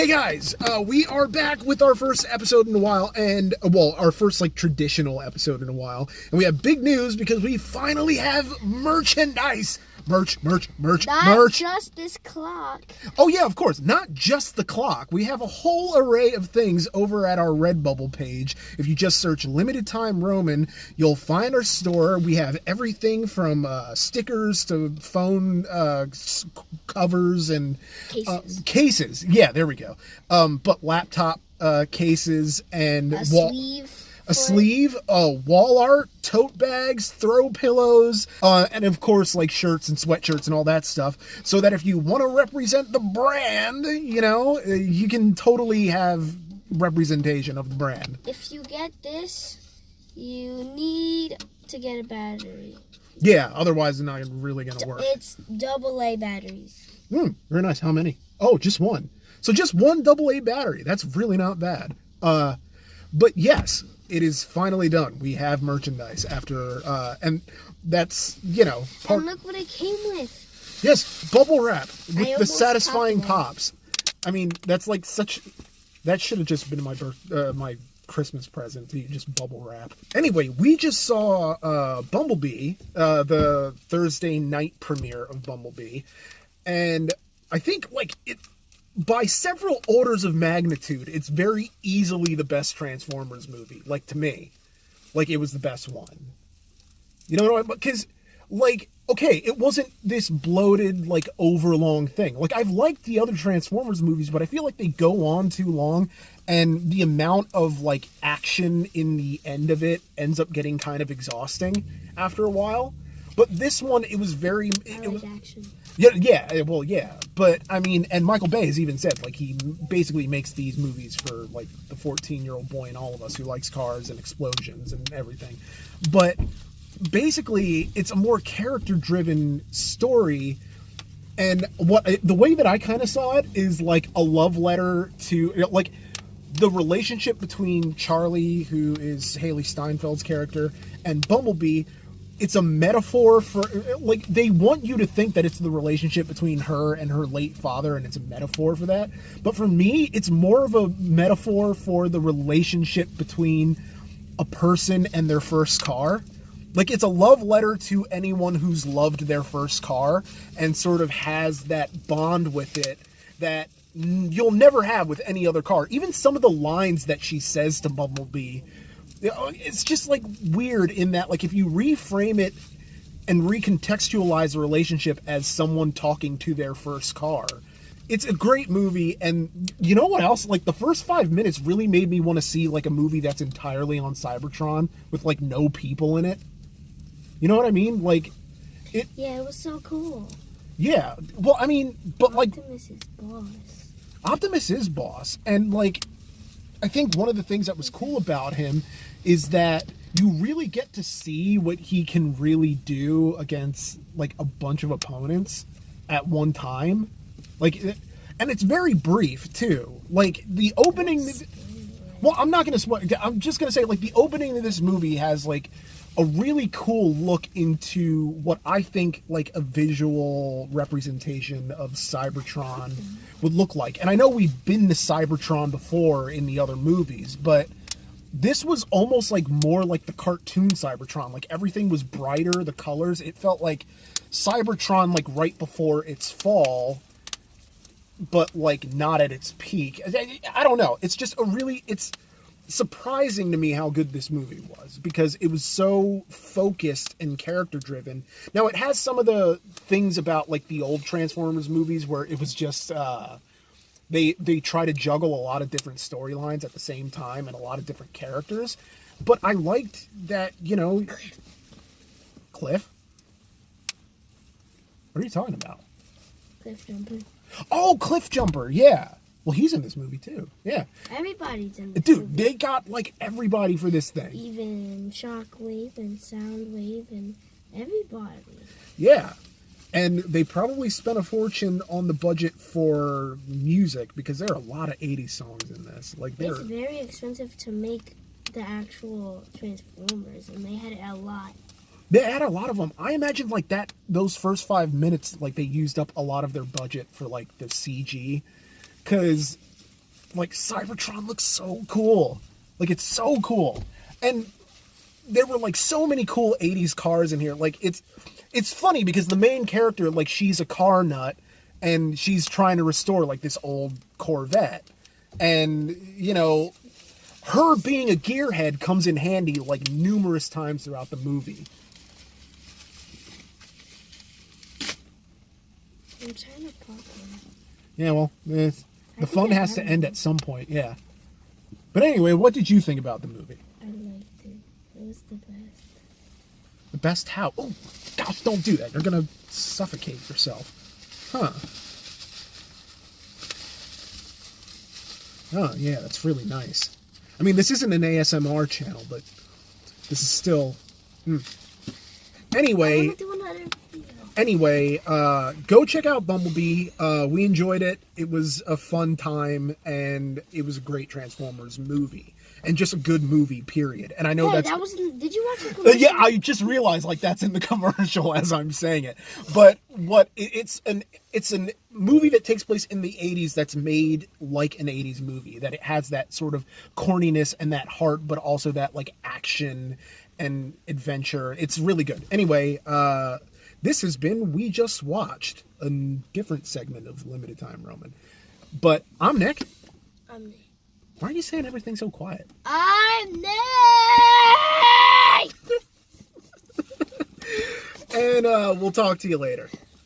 Hey guys, we are back with our first episode in a while, and, our first, traditional episode in a while, and we have big news because we finally have merchandise! Merch. Not just this clock. Oh yeah, of course, not just the clock. We have a whole array of things over at our Redbubble page. If you just search Limited Time Roman, you'll find our store. We have everything from stickers to phone covers and cases. Yeah, there we go. But laptop cases and a sleeve, wall art, tote bags, throw pillows, and of course, shirts and sweatshirts and all that stuff, so that if you want to represent the brand, you can totally have representation of the brand. If you get this, you need to get a battery. Yeah, otherwise it's not really going to work. It's AA batteries. Very nice. How many? Oh, just one. So just one AA battery. That's really not bad. But yes, it is finally done. We have merchandise after, and that's, And look what it came with. Yes, bubble wrap with the satisfying pops. I mean, that's that should have just been my Christmas present, to just bubble wrap. Anyway, we just saw Bumblebee, the Thursday night premiere of Bumblebee, and I think, by several orders of magnitude, it's very easily the best Transformers movie. To me. It was the best one. You know what I mean? Because, okay, it wasn't this bloated, overlong thing. I've liked the other Transformers movies, but I feel like they go on too long, and the amount of, action in the end of it ends up getting kind of exhausting after a while. But this one, it was very... action. Yeah, well, yeah. But, I mean, and Michael Bay has even said, he basically makes these movies for, the 14-year-old boy in all of us who likes cars and explosions and everything. But, basically, it's a more character-driven story, and the way that I kind of saw it is, a love letter to, the relationship between Charlie, who is Haley Steinfeld's character, and Bumblebee. It's a metaphor for, they want you to think that it's the relationship between her and her late father, and it's a metaphor for that. But for me, it's more of a metaphor for the relationship between a person and their first car. It's a love letter to anyone who's loved their first car and sort of has that bond with it that you'll never have with any other car. Even some of the lines that she says to Bumblebee, it's just weird in that if you reframe it and recontextualize a relationship as someone talking to their first car, it's a great movie. And you know what else? The first 5 minutes really made me want to see a movie that's entirely on Cybertron with no people in it. You know what I mean? Yeah, it was so cool. Yeah. Well, I mean, but Optimus is boss. Optimus is boss, and I think one of the things that was cool about him is that you really get to see what he can really do against a bunch of opponents at one time. And it's very brief too. The opening, well, I'm not going to spoil, I'm just going to say the opening of this movie has a really cool look into what I think a visual representation of Cybertron would look like. And I know we've been to Cybertron before in the other movies, but this was almost more like the cartoon Cybertron. Everything was brighter, the colors. It felt like Cybertron right before its fall, but not at its peak. I don't know. It's just it's surprising to me how good this movie was, because it was so focused and character driven. Now, it has some of the things about the old Transformers movies where it was just they try to juggle a lot of different storylines at the same time and a lot of different characters. But I liked that, Cliff? What are you talking about? Cliff Jumper. Oh, Cliff Jumper, yeah. Well, he's in this movie, too. Yeah. Everybody's in this movie. Dude, they got, everybody for this thing. Even Shockwave and Soundwave and everybody. Yeah. And they probably spent a fortune on the budget for music, because there are a lot of 80s songs in this. It's very expensive to make the actual Transformers, and they had a lot. They had a lot of them. I imagine those first 5 minutes, they used up a lot of their budget for the CG. Because Like, Cybertron looks so cool. Like, it's so cool. And there were, like, so many cool 80s cars in here. Like, it's funny because the main character, like, she's a car nut, and she's trying to restore, like, this old Corvette. And, you know, her being a gearhead comes in handy, like, numerous times throughout the movie. I'm trying to pop one. Yeah, well, the fun has to end at some point, yeah. But anyway, what did you think about the movie? I liked it. It was the best. The best how? Oh, gosh, don't do that. You're going to suffocate yourself. Huh. Oh, yeah, that's really nice. I mean, this isn't an ASMR channel, but this is still... Anyway... I want to do another video. Anyway, go check out Bumblebee. We enjoyed it. It was a fun time, and it was a great Transformers movie. And just a good movie, period. And I know Hey, that's... that was... Did you watch the commercial? yeah, I just realized, like, that's in the commercial as I'm saying it. But it's a movie that takes place in the 80s that's made like an 80s movie. That it has that sort of corniness and that heart, but also that, like, action and adventure. It's really good. Anyway, this has been We Just Watched, a different segment of Limited Time Roman. But I'm Nick. I'm Nick. Why are you saying everything so quiet? I'm Nick! And we'll talk to you later.